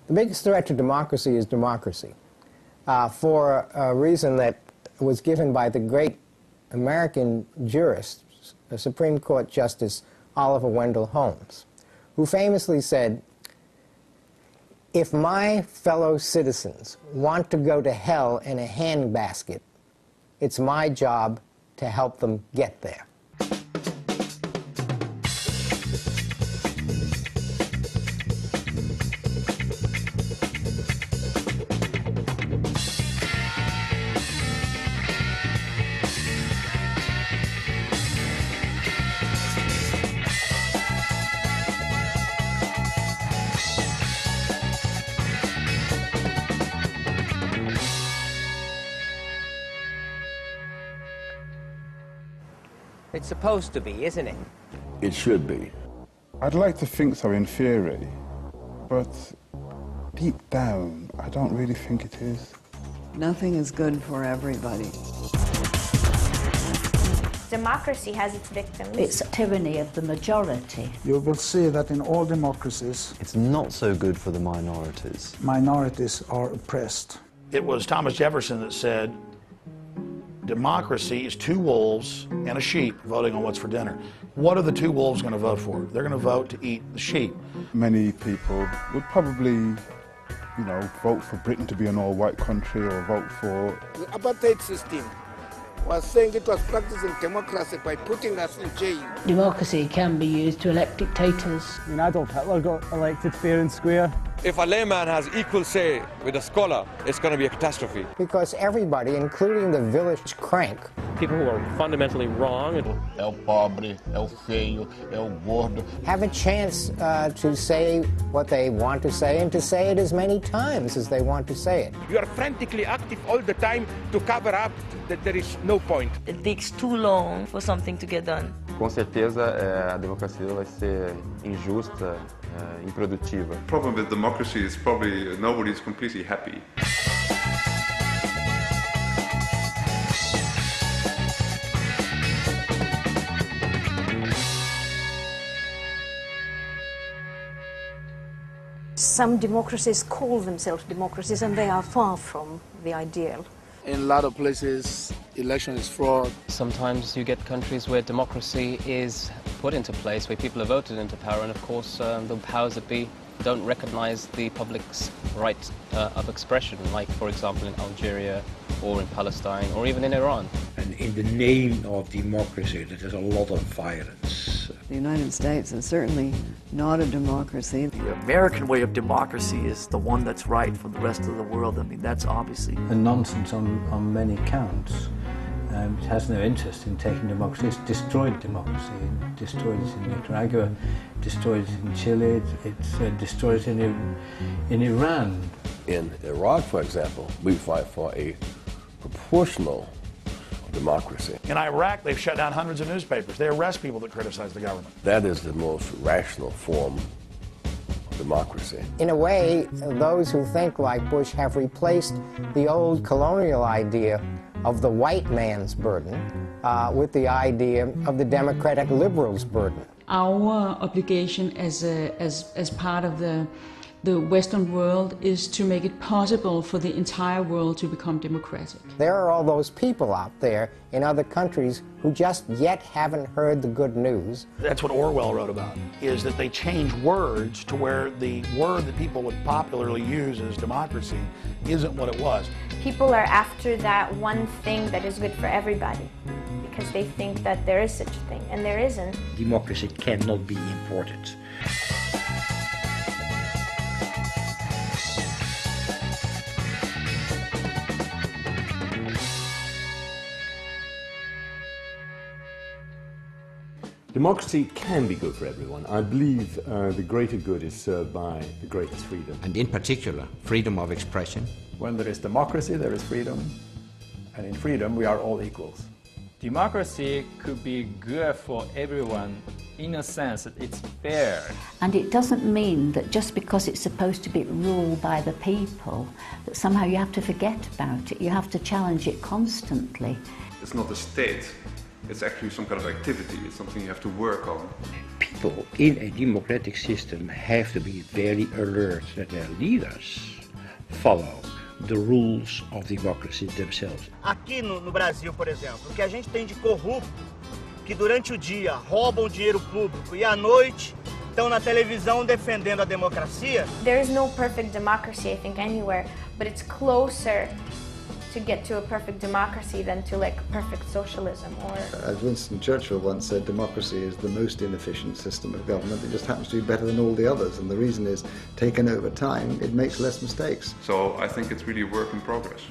The biggest threat to democracy is democracy, for a reason that was given by the great American jurist, Supreme Court Justice Oliver Wendell Holmes, who famously said, "If my fellow citizens want to go to hell in a handbasket, it's my job to help them get there." It's supposed to be, isn't it? It should be. I'd like to think so in theory, but deep down, I don't really think it is. Nothing is good for everybody. Democracy has its victims. It's tyranny of the majority. You will see that in all democracies, it's not so good for the minorities. Minorities are oppressed. It was Thomas Jefferson that said, democracy is two wolves and a sheep voting on what's for dinner. What are the two wolves going to vote for? They're going to vote to eat the sheep. Many people would probably, vote for Britain to be an all-white country or vote for... The apartheid system was saying it was practicing democracy by putting us in jail. Democracy can be used to elect dictators. Adolf Hitler got elected fair and square. If a layman has equal say with a scholar, it's going to be a catastrophe. Because everybody, including the village crank, people who are fundamentally wrong, el pobre, el feio, el gordo, have a chance to say what they want to say and to say it as many times as they want to say it. You are frantically active all the time to cover up that there is no point. It takes too long for something to get done. Com certeza, a democracia vai ser injusta, improdutiva. The problem with democracy is probably nobody's completely happy. Some democracies call themselves democracies, and they are far from the ideal. In a lot of places, election is fraud. Sometimes you get countries where democracy is put into place, where people are voted into power, and of course the powers that be don't recognize the public's right of expression, like, for example, in Algeria or in Palestine or even in Iran. And in the name of democracy, there's a lot of violence. The United States is certainly not a democracy. The American way of democracy is the one that's right for the rest of the world. I mean, that's obviously a nonsense on many counts. It has no interest in taking democracy. It's destroyed democracy. It destroyed it in Nicaragua, destroyed it in Chile, it's destroyed it in Iran. In Iraq, for example, we fight for a proportional democracy. In Iraq, they've shut down hundreds of newspapers. They arrest people that criticize the government. That is the most rational form of democracy. In a way, those who think like Bush have replaced the old colonial idea of the white man's burden with the idea of the democratic liberal's burden. Our obligation as part of the Western world is to make it possible for the entire world to become democratic. There are all those people out there in other countries who just yet haven't heard the good news. That's what Orwell wrote about, is that they change words to where the word that people would popularly use as democracy isn't what it was. People are after that one thing that is good for everybody because they think that there is such a thing, and there isn't. Democracy cannot be imported. Democracy can be good for everyone. I believe the greater good is served by the greatest freedom. And in particular, freedom of expression. When there is democracy, there is freedom. And in freedom, we are all equals. Democracy could be good for everyone in a sense that it's fair. And it doesn't mean that just because it's supposed to be ruled by the people, that somehow you have to forget about it. You have to challenge it constantly. It's not the state It's actually some kind of activity. It's something you have to work on. People in a democratic system have to be very alert that their leaders follow the rules of democracy themselves. Aqui no Brasil, por exemplo, o que a gente tem de corrupto, que durante o dia roubam dinheiro público e à noite estão na televisão defendendo a democracia. There is no perfect democracy, I think, anywhere, but it's closer to get to a perfect democracy than to like perfect socialism. Or as Winston Churchill once said, democracy is the most inefficient system of government. It just happens to be better than all the others, and the reason is, taken over time, it makes less mistakes. So I think it's really a work in progress.